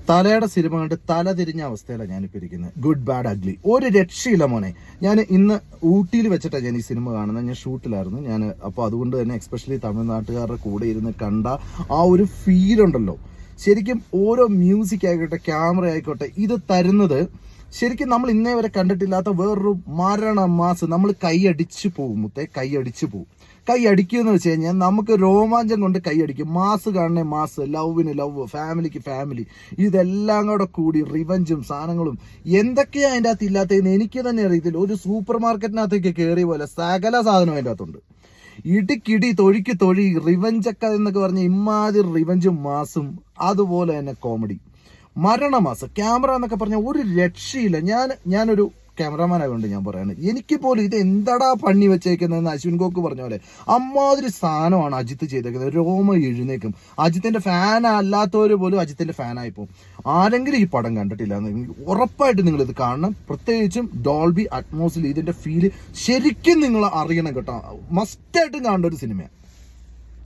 തലയുടെ സിനിമ കണ്ട് തല തിരിഞ്ഞ അവസ്ഥയിലാണ് ഞാനിപ്പോൾ ഇരിക്കുന്നത്. ഗുഡ് ബാഡ് അഗ്ലി ഒരു രക്ഷയില്ല മോനെ. ഞാൻ ഇന്ന് ഊട്ടിയിൽ വെച്ചിട്ടാണ് ഞാൻ ഈ സിനിമ കാണുന്നത്. ഞാൻ ഷൂട്ടിലായിരുന്നു ഞാൻ. അപ്പോൾ അതുകൊണ്ട് തന്നെ എക്സ്പെഷ്യലി തമിഴ്നാട്ടുകാരുടെ കൂടെ ഇരുന്ന് കണ്ട ആ ഒരു ഫീൽ ഉണ്ടല്ലോ, ശരിക്കും ഓരോ മ്യൂസിക് ആയിക്കോട്ടെ ക്യാമറ ആയിക്കോട്ടെ ഇത് തരുന്നത് ശരിക്കും നമ്മൾ ഇന്നേ വരെ കണ്ടിട്ടില്ലാത്ത വേറൊരു മരണ മാസ്. നമ്മൾ കൈയടിച്ചു പോകും മുത്തേ, കൈയടിച്ചു പോകും. കൈ അടിക്കുമെന്ന് വെച്ച് കഴിഞ്ഞാൽ നമുക്ക് രോമാഞ്ചം കൊണ്ട് കൈ അടിക്കും. മാസ് കാണണേ മാസ്, ലവിന് ലവ്, ഫാമിലിക്ക് ഫാമിലി, ഇതെല്ലാം കൂടെ കൂടി റിവഞ്ചും സാധനങ്ങളും എന്തൊക്കെയാ അതിൻ്റെ അകത്ത് ഇല്ലാത്തതെന്ന് എനിക്ക് തന്നെ അറിയത്തില്ല. ഒരു സൂപ്പർ മാർക്കറ്റിനകത്തേക്ക് കയറിയ പോലെ സകല സാധനവും അതിൻ്റെ അകത്തുണ്ട്. ഇടിക്കിടി തൊഴിക്ക് തൊഴി റിവഞ്ചൊക്കെ എന്നൊക്കെ പറഞ്ഞ ഇമാതിരി റിവഞ്ചും മാസും, അതുപോലെ തന്നെ കോമഡി മരണമാസം. ക്യാമറ എന്നൊക്കെ പറഞ്ഞാൽ ഒരു രക്ഷയില്ല. ഞാനൊരു ക്യാമറമാൻ ആയതുകൊണ്ട് ഞാൻ പറയാണ്, എനിക്ക് പോലും ഇത് എന്താടാ പണി വെച്ചേക്കുന്നതെന്ന് അശ്വിൻ ഗോക്ക് പറഞ്ഞ പോലെ അമ്മാതിരി സാധനമാണ് അജിത്ത് ചെയ്തേക്കുന്നത്. രോമ എഴുന്നേക്കും. അജിത്തിന്റെ ഫാൻ അല്ലാത്തവർ പോലും അജിത്തിന്റെ ഫാനായിപ്പോ. ആരെങ്കിലും ഈ പടം കണ്ടിട്ടില്ല ഉറപ്പായിട്ട് നിങ്ങൾ ഇത് കാണണം. പ്രത്യേകിച്ചും ഡോൾബി അറ്റ്മോസിൽ ഇതിന്റെ ഫീല് ശരിക്കും നിങ്ങൾ അറിയണം കേട്ടോ. മസ്റ്റായിട്ടും കാണേണ്ട ഒരു സിനിമയാണ്.